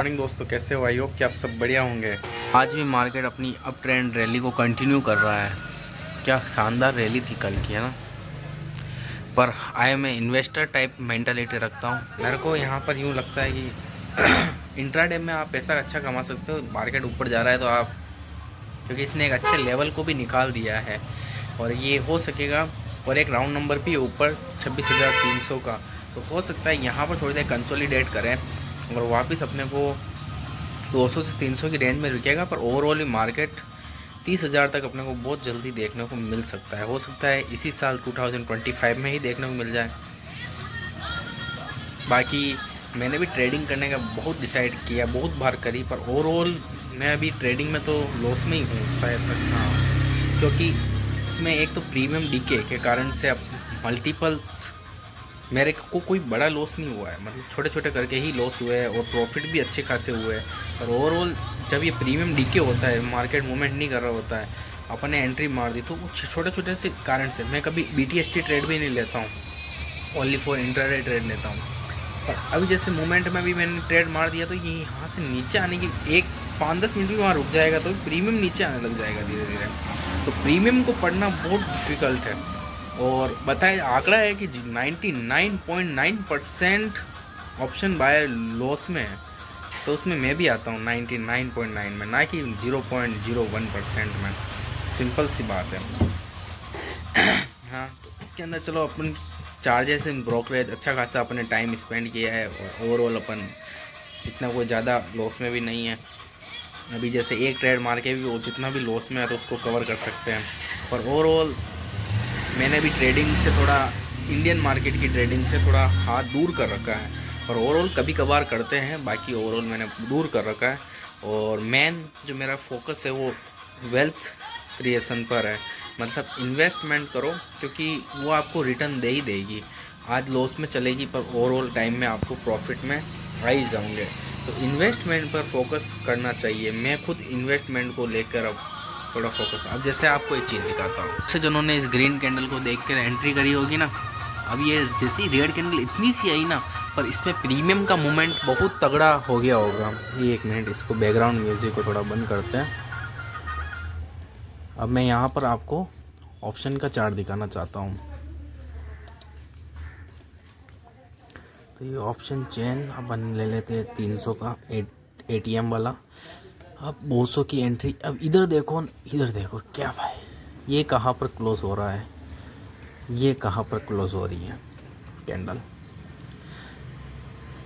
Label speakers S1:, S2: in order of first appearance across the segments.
S1: Morning दोस्तों, कैसे हो? आई होप कि आप सब बढ़िया होंगे। आज भी मार्केट अपनी अप ट्रेंड रैली को कंटिन्यू कर रहा है। क्या शानदार रैली थी कल की, है ना। पर मैं इन्वेस्टर टाइप मेंटालिटी रखता हूँ। मेरे को यहाँ पर यूँ लगता है कि इंट्राडे में आप पैसा अच्छा कमा सकते हो। मार्केट ऊपर जा रहा है तो आप, क्योंकि इसने एक अच्छे लेवल को भी निकाल दिया है और ये हो सकेगा। और एक राउंड नंबर भी ऊपर 26,300 का, तो हो सकता है यहाँ पर थोड़ी देर कंसोलिडेट करें और वापस अपने को 200 से 300 की रेंज में रुकेगा। पर ओवरऑल मार्केट 30,000 तक अपने को बहुत जल्दी देखने को मिल सकता है। हो सकता है इसी साल 2025 में ही देखने को मिल जाए। बाकी मैंने भी ट्रेडिंग करने का बहुत डिसाइड किया, बहुत बार करी, पर ओवरऑल मैं अभी ट्रेडिंग में तो लॉस में ही हूँ शायद तक। हाँ, क्योंकि इसमें एक तो प्रीमियम डीके के कारण से अब मल्टीपल्स मेरे को कोई बड़ा लॉस नहीं हुआ है, मतलब छोटे छोटे करके ही लॉस हुए हैं और प्रॉफिट भी अच्छे खासे हुए हैं। और ओवरऑल जब ये प्रीमियम डीके होता है, मार्केट मूवमेंट नहीं कर रहा होता है, अपन ने एंट्री मार दी, तो वो छोटे छोटे से कारण से मैं कभी BTST ट्रेड भी नहीं लेता हूँ, ओनली फॉर इंट्राडे ट्रेड लेता हूँ। पर अभी जैसे मूवमेंट में भी मैंने ट्रेड मार दिया, तो ये यहाँ से नीचे आने की एक 5-10 मिनट भी वहाँ रुक जाएगा तो प्रीमियम नीचे आने लग जाएगा धीरे धीरे। तो प्रीमियम को पढ़ना बहुत डिफ़िकल्ट है। और बताए आंकड़ा है कि 99.9% ऑप्शन बाय लॉस में है, तो उसमें मैं भी आता हूँ 99.9 में, ना कि 0.01% में। सिंपल सी बात है। हाँ, तो इसके अंदर चलो अपन चार्जेस एंड ब्रोकरेज अच्छा खासा अपने टाइम स्पेंड किया है और ओवरऑल अपन इतना कोई ज़्यादा लॉस में भी नहीं है। अभी जैसे एक ट्रेड मार के भी वो जितना भी लॉस में है तो उसको कवर कर सकते हैं। पर ओवरऑल मैंने भी ट्रेडिंग से थोड़ा, इंडियन मार्केट की ट्रेडिंग से थोड़ा हाथ दूर कर रखा है। और ओवरऑल कभी कभार करते हैं, बाकी ओवरऑल मैंने दूर कर रखा है। और मेन जो मेरा फोकस है वो वेल्थ क्रिएशन पर है। मतलब इन्वेस्टमेंट करो, क्योंकि वो आपको रिटर्न दे ही देगी। आज लॉस में चलेगी पर ओवरऑल टाइम में आपको प्रॉफिट में आ ही जाओगे। तो इन्वेस्टमेंट पर फोकस करना चाहिए। मैं खुद इन्वेस्टमेंट को लेकर अब थोड़ा फोकस। अब जैसे आपको एक चीज़ दिखाता हूँ, जैसे जिन्होंने इस ग्रीन कैंडल को देख कर एंट्री करी होगी ना, अब ये जैसी रेड कैंडल इतनी सी आई ना, पर इसमें प्रीमियम का मूवमेंट बहुत तगड़ा हो गया होगा। ये एक मिनट, इसको बैकग्राउंड म्यूजिक को थोड़ा बंद करते हैं। अब मैं यहाँ पर आपको ऑप्शन का चार्ट दिखाना चाहता हूँ। तो ये ऑप्शन चेन अपन ले लेते हैं 300 का ATM वाला। अब 200 की एंट्री। अब इधर देखो, इधर देखो, क्या भाई ये कहाँ पर क्लोज हो रहा है, ये कहाँ पर क्लोज हो रही है कैंडल।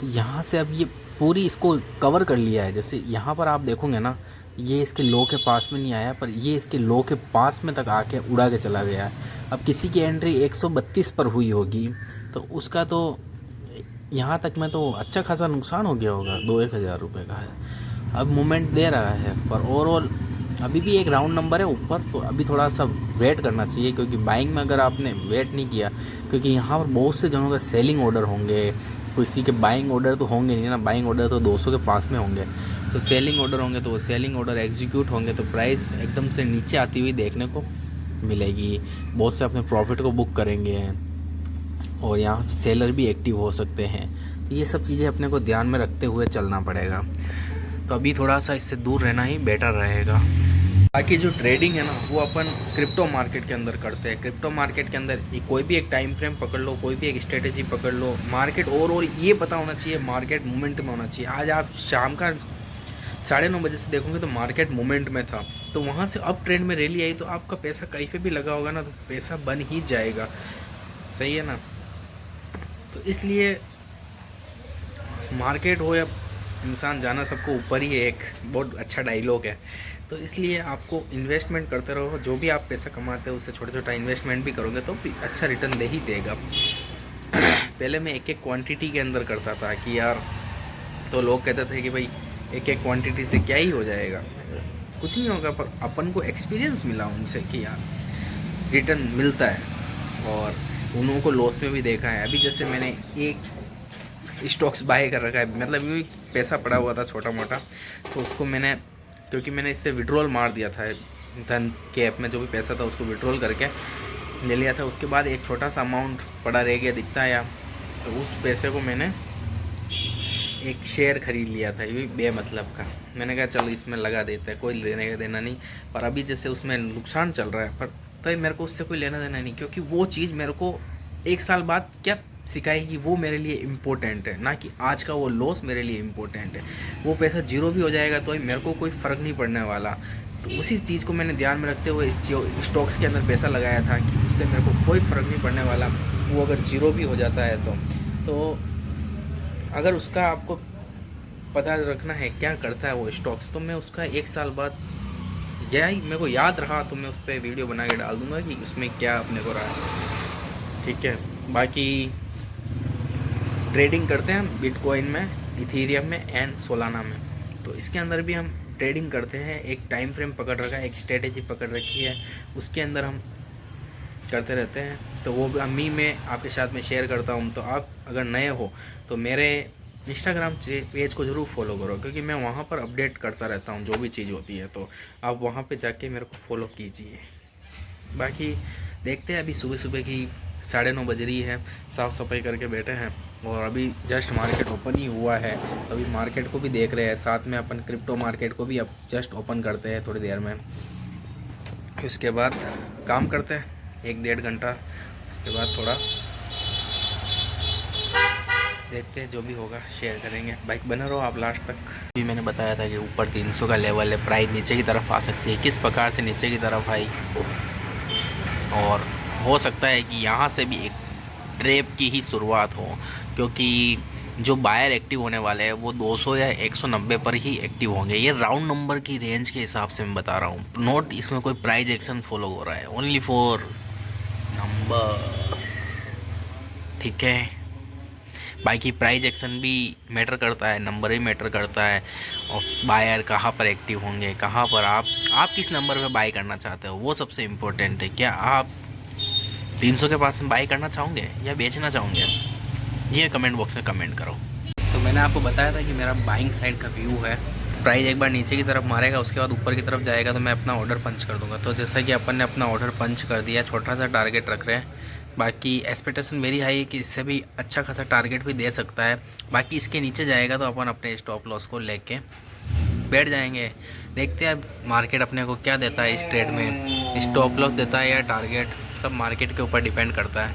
S1: तो यहाँ से अब ये पूरी इसको कवर कर लिया है। जैसे यहाँ पर आप देखोगे ना, ये इसके लो के पास में नहीं आया, पर ये इसके लो के पास में तक आके उड़ा के चला गया है। अब किसी की एंट्री 132 पर हुई होगी तो उसका तो यहाँ तक में तो अच्छा खासा नुकसान हो गया होगा, 2-1 हज़ार रुपये का है। अब मूवमेंट दे रहा है, पर ओवरऑल अभी भी एक राउंड नंबर है ऊपर, तो अभी थोड़ा सा वेट करना चाहिए। क्योंकि बाइंग में अगर आपने वेट नहीं किया, क्योंकि यहाँ पर बहुत से जनों का सेलिंग ऑर्डर होंगे, किसी के बाइंग ऑर्डर तो होंगे नहीं ना, बाइंग ऑर्डर तो 200 के पास में होंगे। तो सेलिंग ऑर्डर होंगे तो वो सेलिंग ऑर्डर एग्जीक्यूट होंगे तो प्राइस एकदम से नीचे आती हुई देखने को मिलेगी। बहुत से अपने प्रॉफिट को बुक करेंगे और यहाँ से सेलर भी एक्टिव हो सकते हैं। तो ये सब चीज़ें अपने को ध्यान में रखते हुए चलना पड़ेगा। तो अभी थोड़ा सा इससे दूर रहना ही बेटर रहेगा। बाकी जो ट्रेडिंग है ना, वो अपन क्रिप्टो मार्केट के अंदर करते हैं। क्रिप्टो मार्केट के अंदर कोई भी एक टाइम फ्रेम पकड़ लो, कोई भी एक स्ट्रेटेजी पकड़ लो। मार्केट ओवरऑल ये पता होना चाहिए, मार्केट मूवमेंट में होना चाहिए। आज आप शाम का 9:30 बजे से देखोगे तो मार्केट मूवमेंट में था, तो वहाँ से अप ट्रेंड में रैली आई, तो आपका पैसा कहीं पे भी लगा होगा ना, तो पैसा बन ही जाएगा। सही है ना। तो इसलिए मार्केट हो या इंसान, जाना सबको ऊपर ही है, एक बहुत अच्छा डायलॉग है। तो इसलिए आपको इन्वेस्टमेंट करते रहो। जो भी आप पैसा कमाते हो उससे छोटा छोटा इन्वेस्टमेंट भी करोगे तो भी अच्छा रिटर्न दे ही देगा। पहले मैं एक एक क्वांटिटी के अंदर करता था कि यार, तो लोग कहते थे कि भाई एक एक क्वांटिटी से क्या ही हो जाएगा, कुछ नहीं होगा। पर अपन को एक्सपीरियंस मिला उनसे कि यार रिटर्न मिलता है, और उन्हों को लॉस में भी देखा है। अभी जैसे मैंने एक स्टॉक्स बाय कर रखा है, मतलब ये पैसा पड़ा हुआ था छोटा मोटा, तो उसको मैंने, क्योंकि मैंने इससे विड्रॉल मार दिया था धन के ऐप में, जो भी पैसा था उसको विड्रॉल करके ले लिया था। उसके बाद एक छोटा सा अमाउंट पड़ा रह गया दिखता है, या तो उस पैसे को मैंने एक शेयर ख़रीद लिया था, ये भी बेमतलब का। मैंने कहा चलो इसमें लगा देते हैं, कोई लेने का देना नहीं। पर अभी जैसे उसमें नुकसान चल रहा है, पर तो मेरे को उससे कोई लेना देना नहीं, क्योंकि वो चीज़ मेरे को 1 साल बाद क्या सिखाएगी वो मेरे लिए इम्पोर्टेंट है, ना कि आज का वो लॉस मेरे लिए इम्पोर्टेंट है। वो पैसा जीरो भी हो जाएगा तो मेरे को कोई फ़र्क नहीं पड़ने वाला। तो उसी चीज़ को मैंने ध्यान में रखते हुए इस स्टॉक्स के अंदर पैसा लगाया था कि उससे मेरे को कोई फ़र्क नहीं पड़ने वाला। वो अगर जीरो भी हो जाता है तो अगर उसका आपको पता रखना है क्या करता है वो स्टॉक्स, तो मैं उसका 1 साल बाद यही मेरे को याद रहा तो मैं उस पर वीडियो बना के डाल दूँगा कि उसमें क्या अपने को रहा है। ठीक है, बाकी ट्रेडिंग करते हैं बिटकॉइन में, इथीरियम में एंड सोलाना में। तो इसके अंदर भी हम ट्रेडिंग करते हैं, एक टाइम फ्रेम पकड़ रखा है, एक स्ट्रेटेजी पकड़ रखी है, उसके अंदर हम करते रहते हैं। तो वो भी मैं आपके साथ में शेयर करता हूँ। तो आप अगर नए हो तो मेरे इंस्टाग्राम पेज को ज़रूर फॉलो करो, क्योंकि मैं वहाँ पर अपडेट करता रहता हूँ जो भी चीज़ होती है। तो आप वहाँ पे जाके मेरे को फॉलो कीजिए। बाकी देखते हैं, अभी सुबह सुबह की 9:30 बज रही है, साफ़ सफाई करके बैठे हैं और अभी जस्ट मार्केट ओपन ही हुआ है। तो अभी मार्केट को भी देख रहे हैं, साथ में अपन क्रिप्टो मार्केट को भी अब जस्ट ओपन करते हैं थोड़ी देर में। उसके बाद काम करते हैं 1-1.5 घंटा, उसके बाद थोड़ा देखते हैं, जो भी होगा शेयर करेंगे। बाइक बने रहो आप लास्ट तक। भी मैंने बताया था कि ऊपर 300 का लेवल है, प्राइस नीचे की तरफ आ सकती है, किस प्रकार से नीचे की तरफ आई, और हो सकता है कि यहाँ से भी एक ट्रेप की ही शुरुआत हो, क्योंकि जो बायर एक्टिव होने वाले हैं वो 200 या 190 पर ही एक्टिव होंगे। ये राउंड नंबर की रेंज के हिसाब से मैं बता रहा हूँ, नोट इसमें कोई प्राइस एक्शन फॉलो हो रहा है, ओनली फॉर नंबर। ठीक है, बाकी प्राइस एक्शन भी मैटर करता है, नंबर ही मैटर करता है, और बायर कहाँ पर एक्टिव होंगे, कहाँ पर आप किस नंबर पे बाय करना चाहते हो वो सबसे इम्पोर्टेंट है। क्या आप 300 के पास में बाय करना चाहोगे या बेचना चाहोगे, ये कमेंट बॉक्स में कमेंट करो। तो मैंने आपको बताया था कि मेरा बाइंग साइड का व्यू है। प्राइस एक बार नीचे की तरफ मारेगा, उसके बाद ऊपर की तरफ जाएगा तो मैं अपना ऑर्डर पंच कर दूंगा। तो जैसा कि अपन ने अपना ऑर्डर पंच कर दिया, छोटा सा टारगेट रख रहे हैं। बाकी एक्सपेक्टेशन मेरी हाई है कि इससे भी अच्छा खासा टारगेट भी दे सकता है। बाकी इसके नीचे जाएगा तो अपन अपने स्टॉप लॉस को लेके बैठ जाएंगे। देखते हैं मार्केट अपने को क्या देता है इस ट्रेड में, स्टॉप लॉस देता है या टारगेट, सब मार्केट के ऊपर डिपेंड करता है।